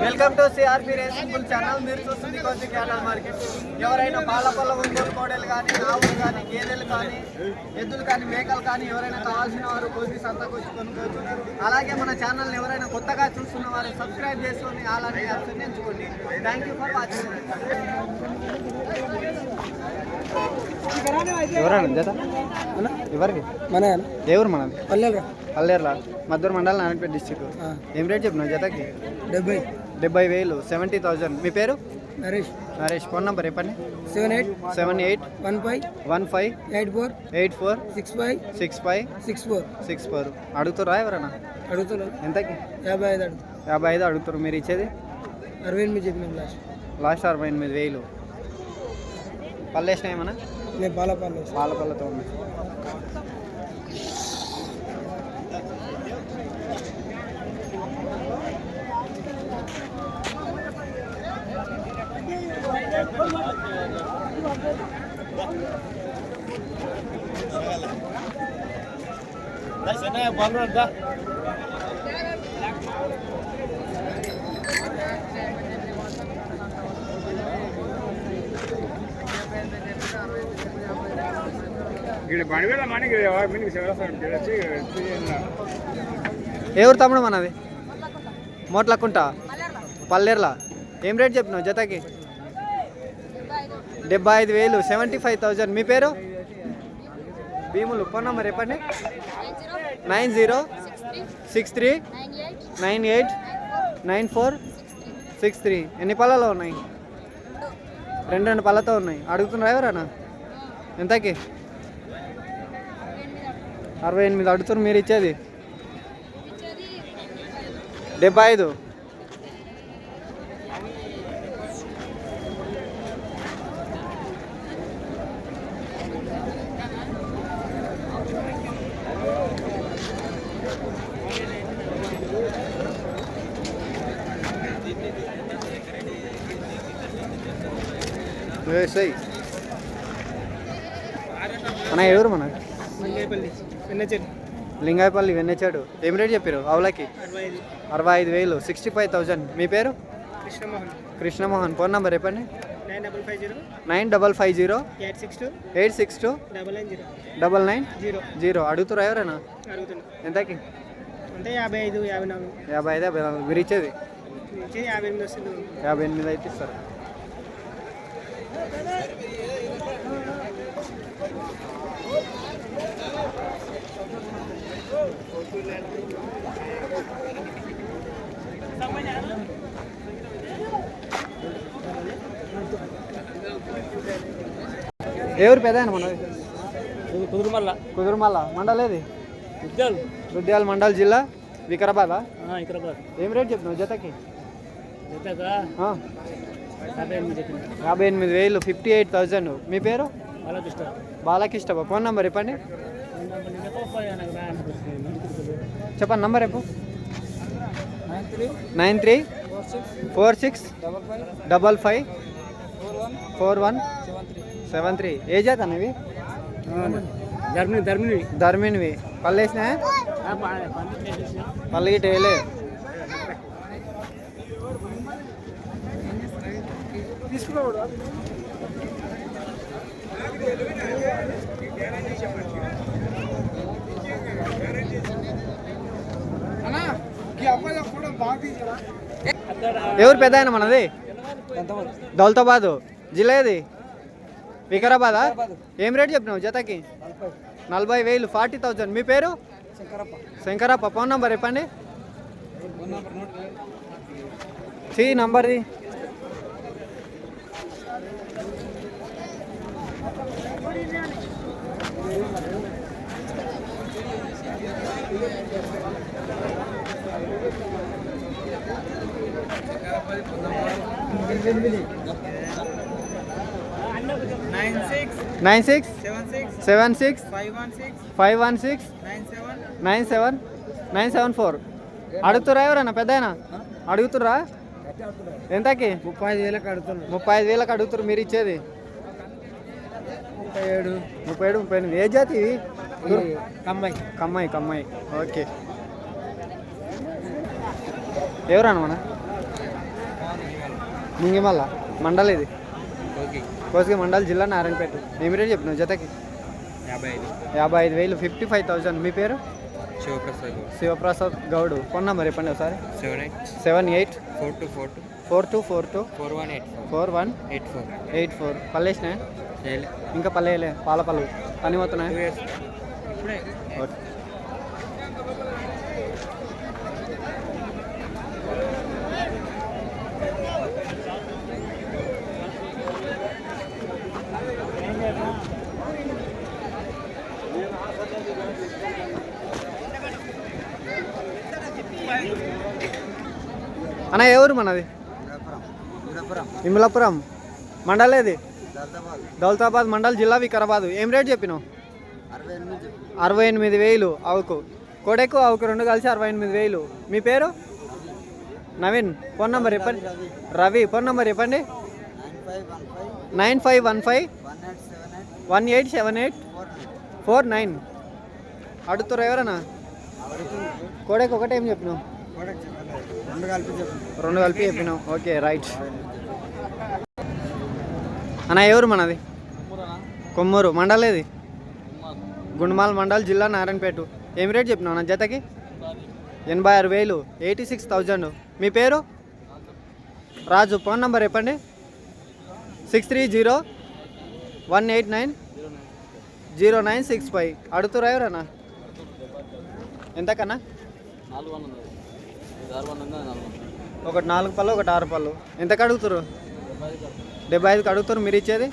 Welcome to CRP racing bull channel. మీరు చూస్తుంది కొద్ది క్యాటల్ మార్కెట్. ఎవరైనా పాలపల్ల ఒంగోలు కోడలు కానీ, ఆవులు కానీ, గేదెలు కానీ, ఎద్దులు కానీ, మేకలు కానీ ఎవరైనా కావాల్సిన వారు కొద్ది సంతకు వచ్చి కొనుక్కోవచ్చు. అలాగే మన ఛానల్ని ఎవరైనా కొత్తగా చూస్తున్న వారు సబ్స్క్రైబ్ చేసుకొని అలానే ఆప్షన్ ఎంచుకోండి. Thank you for watching. ఎవరైనా జత ఎవరికి మన ఎవరు మనది పల్లెర్లా మద్దూరు మండలం నారాయణపేట డిస్టిక్. ఏం రేట్ చెప్పినావు జతకి? 70,000 70,000. మీ పేరు? నరేష్. ఫోన్ నెంబర్ చెప్పండి. 7878158484656564. అడుగుతారా ఎవరన్నా? ఎంతకి? 55 అడుగుతారు. మీరు ఇచ్చేది 68 చెప్పినాం. లాస్ట్ 68,000. పళ్ళు వేసినా ఏమన్నా? పాలపల్లతో ఉన్నాయి. ఏ ఊరు తమ్ముడు మనది? మోట్లకుంట పల్లెర్లా. ఏం రేట్ చెప్పినావు జతకి? 75,000 75,000. మీ పేరు? భీములు. ఫోన్ నెంబర్ చెప్పండి. 9063689463. ఎన్ని పళ్ళలో ఉన్నాయి? 2 పళ్ళతో ఉన్నాయి. అడుగుతున్నారా ఎవరన్నా? ఎంతకి? 68 అడుగుతున్నారు. మీరు ఇచ్చేది 75. మన ఎవరు? మన లింగాయపల్లి వెన్నెచాడు. ఏం రేట్ చెప్పారు ఆవులకి? 65,000 65,000. మీ పేరు? కృష్ణమోహన్. ఫోన్ నెంబర్ చెప్పండి. 9508629990. అడుగుతారా ఎవరైనా? ఎంతకి? 55. మీరు ఇచ్చేది 58 అయితే ఇస్తారు. ఎవరు పెద్ద మనది? కుదురుమల్ల మండల్. ఏది? రుద్యాల మండల్, జిల్లా వికారాబాద్. ఏం రేట్ చెప్తున్నావు జతకి? 58,000 58,000. మీ పేరు? బాలకృష్ణ. ఫోన్ నెంబర్ చెప్పండి. చెప్పండి నంబర్ చెప్పు. 9346554173. ఏ జాత అనేవి? ధర్మినివి. పళ్ళు వేసినా? పళ్ళు గిట్ట వేయలే. తీసుకున్నాడు. ఎవరు పెద్ద ఆయన మనది? దౌలతాబాద్. జిల్లా ఏది? వికారాబాదా? ఏం రేట్ చెప్పినావు జతకి? 40,000 40,000. మీ పేరు? శంకరప్ప. ఫోన్ నంబర్ చెప్పండి. నంబర్ది. నైన్ సిక్స్ 516 అడుగుతురా ఎవరన్నా? పెద్ద అయినా అడుగుతురా? ఎంతకి? 35,000 అడుగుతారు. మీరు ఇచ్చేది 37 38. ఏ జాతి? కమ్మాయి. ఓకే. ఎవరన్నా మన? ముంగిమల్ల మండల్ ఇది ఓకే కోసిగి మండల్ జిల్లా నారాయణపేట ఏమి రేట్ చెప్పినావు జతకి 55,000 55,000 మీ పేరు శివప్రసాద్ శివప్రసాద్ గౌడ్ ఫోన్ నెంబర్ చెప్పండి ఒకసారి 78 78 4242 4242 4184 4184 పల్లేసినా చేయలే ఇంకా పల్లెలే పాల పళ్ళు పని పోతున్నాయి ఇప్పుడే ఓకే అన్న ఎవరు మనది ఇమలాపురం మండల్ ఏది దౌలతాబాద్ మండల్ జిల్లా వికారాబాద్ ఏం రేట్ చెప్పినావు 68,000 ఆవుకు కోడెకు ఆవుకు రెండు కలిసి 68,000 మీ పేరు నవీన్ ఫోన్ నెంబర్ చెప్పండి రవి ఫోన్ నెంబర్ చెప్పండి 9515187849 అడుగుతారు ఎవరన్నా కోడెకు ఒకటే ఏం చెప్పినావు రెండు కలిపి చెప్పినావు ఓకే రైట్ అన్న ఎవరు మనది కొమ్మూరు మండల్ ఏది గుండమాల్ మండల్ జిల్లా నారాయణపేట ఏం రేట్ చెప్పినావు నా జతకి 86,000 86,000 మీ పేరు రాజు ఫోన్ నెంబర్ చెప్పండి 6301890965 అడుగుతురా ఎవరన్నా ఎంతకన్నా ఒకటి 4 పళ్ళు ఒకటి 6 పళ్ళు ఎంతకు అడుగుతారు 75కి అడుగుతారు మీరు ఇచ్చేది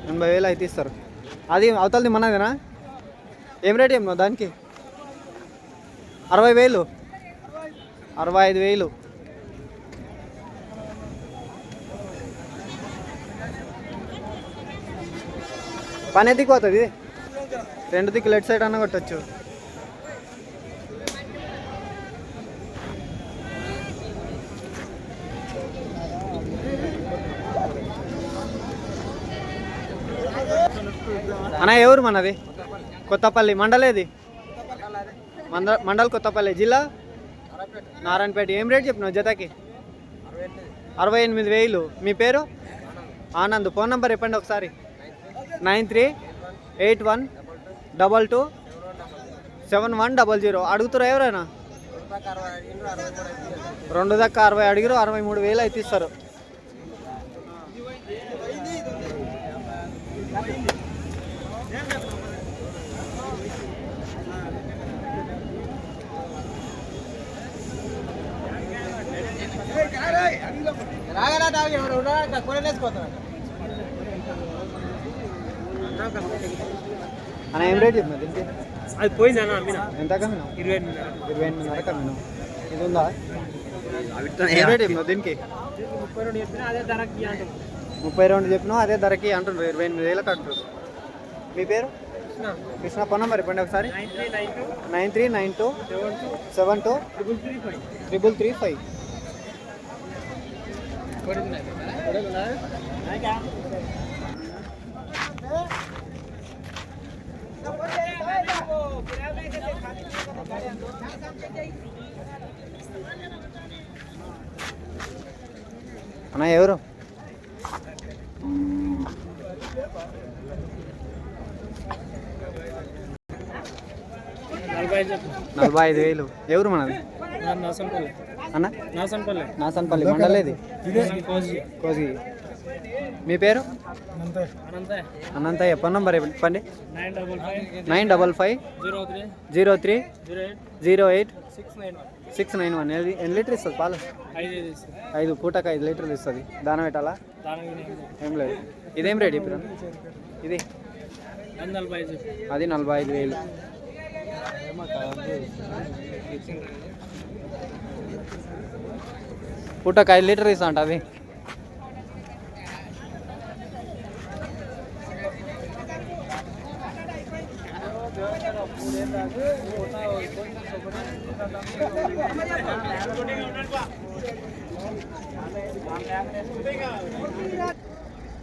80,000 అయితే ఇస్తారు అది అవతలది మనదేనా ఏం రేట్ ఏమో దానికి 60,000 65,000 పని దిక్కు పోతుంది రెండు దిక్కు లెఫ్ట్ సైడ్ అన్న కొట్టచ్చు అన్న ఎవరు మనది కొత్తపల్లి మండల్ ఏది మండల్ కొత్తపల్లి జిల్లా నారాయణపేట ఏం రేట్ చెప్పినావు జతకి 68,000 మీ పేరు ఆనంద్ ఫోన్ నెంబర్ చెప్పండి ఒకసారి 9381227100 అడుగుతారా ఎవరైనా 2 దాకా 60 అడిగిరు 63,000 అయితే ఇస్తారు అన్న ఏం రేట్ చెప్పినా దీనికి అది పోయింది అన్న అమ్మినా ఎంత కమ్మినా 28,500 కమ్మినా ఇది ఉందా ఏం రేట్ చెప్పినా దీనికి 32 చెప్పినా అదే ధరకి అంటారు 32 చెప్పినా అదే ధరకి అంటున్నారు 28,000 అంటారు మీ పేరు కృష్ణ ఫోన్ నెంబర్ చెప్పండి ఒకసారి 9392723335 అన్న ఎవరు 45,000 ఎవరు మనది అన్న నాసన్పల్లి మండల్ ఏది కోసి మీ పేరు అనంతయ్య ఫోన్ నంబర్ చెప్పండి 9550308 ఎన్ని లీటర్ ఇస్తుంది పాలు 5 పూటకు 5 లీటర్లు ఇస్తుంది దానం పెట్టాలా ఏం లేదు ఇదేం రేట్ ఇప్పుడు ఇది అది 45,000 పూటకు 5 లీటర్ ఇస్తా అంట అది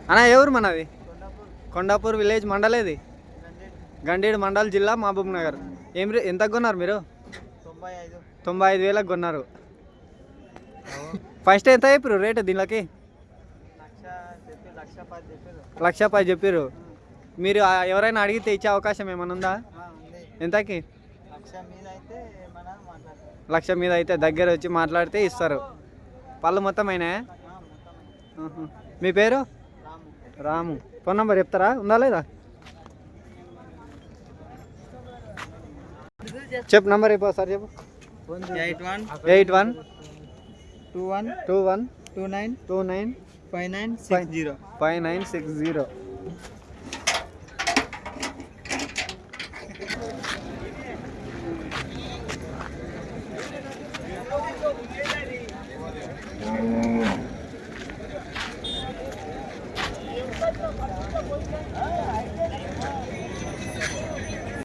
అన్న ఎవరు మనది కొండాపూర్ విలేజ్ మండల్ ఏది గండేడు మండల్ జిల్లా మహబూబ్ నగర్ ఎంత కొన్నారు మీరు 95,000 కొన్నారు ఫస్ట్ ఎంత చెప్పారు రేటు దీనికి? 1,10,000 చెప్పారు. మీరు ఎవరైనా అడిగితే ఇచ్చే అవకాశం ఏమైనా ఉందా? ఎంతకి? 1,00,000 మీద అయితే దగ్గర వచ్చి మాట్లాడితే ఇస్తారు. పళ్ళు మొత్తం అయినాయా? మీ పేరు? రాము. ఫోన్ నెంబర్ చెప్తారా? ఉందా లేదా? చెప్పు నంబర్ చెప్పు సార్, చెప్పు. 81 21 29 59 5960.